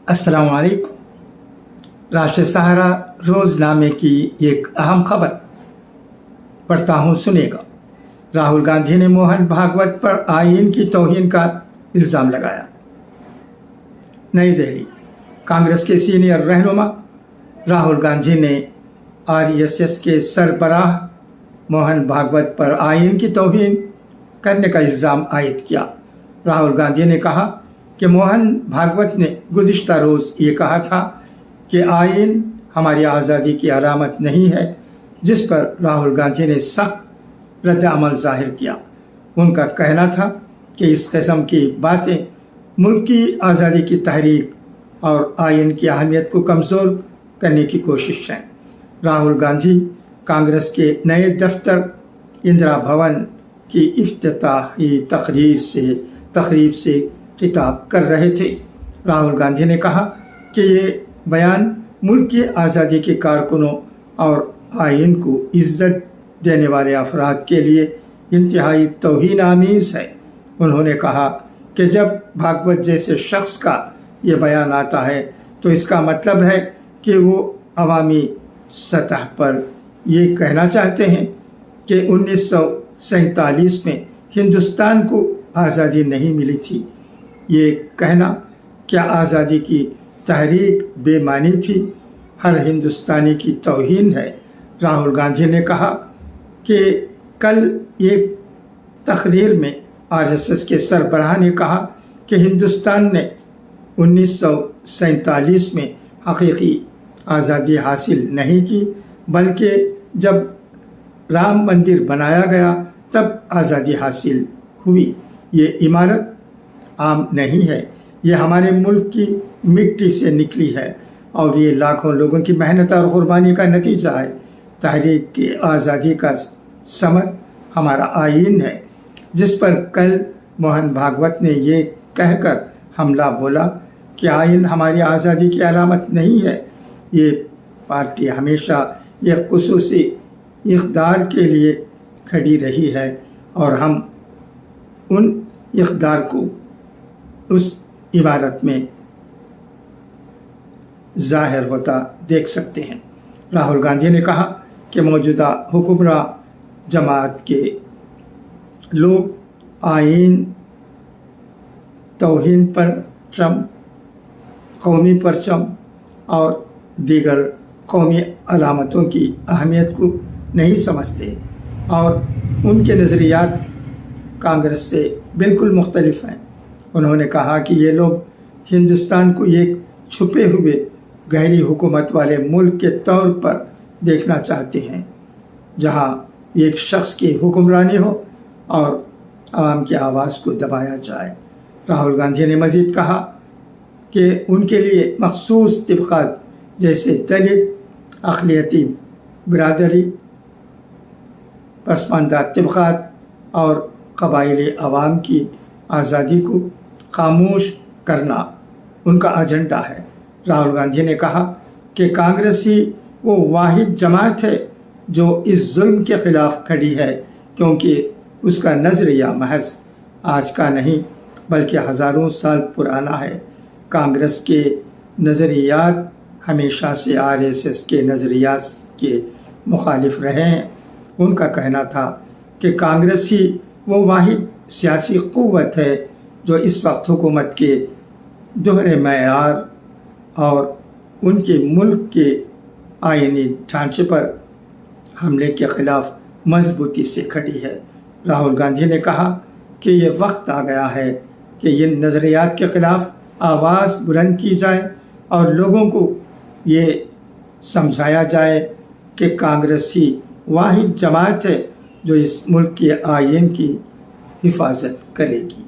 अस्सलाम वालेकुम। राष्ट्रीय सहारा रोज़नामे की एक अहम खबर पढ़ता हूँ, सुनेगा। राहुल गांधी ने मोहन भागवत पर आईन की तौहीन का इल्ज़ाम लगाया। नई दिल्ली। कांग्रेस के सीनियर रहनुमा राहुल गांधी ने आरएसएस के सरबराह मोहन भागवत पर आईन की तौहीन करने का इल्ज़ाम आयद किया। राहुल गांधी ने कहा कि मोहन भागवत ने गुज़िश्ता रोज़ ये कहा था कि आईन हमारी आज़ादी की अलामत नहीं है, जिस पर राहुल गांधी ने सख्त रद्द-अमल ज़ाहिर किया। उनका कहना था कि इस किस्म की बातें मुल्क की आज़ादी की तहरीक और आईन की अहमियत को कमज़ोर करने की कोशिश है। राहुल गांधी कांग्रेस के नए दफ्तर इंदिरा भवन की इफ्तिताही तकरीब से खिताब कर रहे थे। राहुल गांधी ने कहा कि ये बयान मुल्क की आज़ादी के कारकुनों और आईन को इज़्ज़त देने वाले अफराद के लिए इंतहाई तौहीन आमीज़ है। उन्होंने कहा कि जब भागवत जैसे शख्स का ये बयान आता है तो इसका मतलब है कि वो अवामी सतह पर ये कहना चाहते हैं कि 1947 में हिंदुस्तान को आज़ादी नहीं मिली थी। ये कहना क्या आज़ादी की तहरीक बेमानी थी, हर हिंदुस्तानी की तौहीन है। राहुल गांधी ने कहा कि कल एक तकरीर में आरएसएस के सरबराह ने कहा कि हिंदुस्तान ने 1947 में हकीकी आज़ादी हासिल नहीं की, बल्कि जब राम मंदिर बनाया गया तब आज़ादी हासिल हुई। ये इमारत आम नहीं है, ये हमारे मुल्क की मिट्टी से निकली है और ये लाखों लोगों की मेहनत और कुर्बानी का नतीजा है। तहरीक की आज़ादी का समर हमारा आईन है, जिस पर कल मोहन भागवत ने ये कहकर हमला बोला कि आईन हमारी आज़ादी की अलामत नहीं है। ये पार्टी हमेशा एक खुसूसी इक़्तिदार के लिए खड़ी रही है और हम उन इक़्तिदार को उस इबारत में ज़ाहिर होता देख सकते हैं। राहुल गांधी ने कहा कि मौजूदा हुक्मरान जमात के लोग आईन, तौहीन परचम, कौमी परचम और दीगर कौमी अलामतों की अहमियत को नहीं समझते और उनके नज़रियात कांग्रेस से बिल्कुल मुख्तलिफ हैं। उन्होंने कहा कि ये लोग हिंदुस्तान को एक छुपे हुए गहरी हुकूमत वाले मुल्क के तौर पर देखना चाहते हैं, जहां एक शख्स की हुक्मरानी हो और आवाम की आवाज़ को दबाया जाए। राहुल गांधी ने मज़ीद कहा कि उनके लिए मखसूस तबक़ात जैसे दलित, अक़लियती बिरादरी, पसमानदा तबक़ात और क़बाइली अवाम की आज़ादी को खामोश करना उनका एजेंडा है। राहुल गांधी ने कहा कि कांग्रेस ही वो वाहिद जमात है जो इस जुल्म के ख़िलाफ़ खड़ी है, क्योंकि उसका नज़रिया महज आज का नहीं बल्कि हज़ारों साल पुराना है। कांग्रेस के नज़रियात हमेशा से आरएसएस के नज़रियात के मुखालिफ रहे हैं। उनका कहना था कि कांग्रेस ही वो वाहिद सियासी क़ुव्वत है जो इस वक्त हुकूमत के दोहरे मयार और उनके मुल्क के आईनी ढांचे पर हमले के ख़िलाफ़ मजबूती से खड़ी है। राहुल गांधी ने कहा कि ये वक्त आ गया है कि इन नज़रियात के ख़िलाफ़ आवाज़ बुलंद की जाए और लोगों को ये समझाया जाए कि कांग्रेस ही वाहिद जमात है जो इस मुल्क के आईन की हिफाजत करेगी।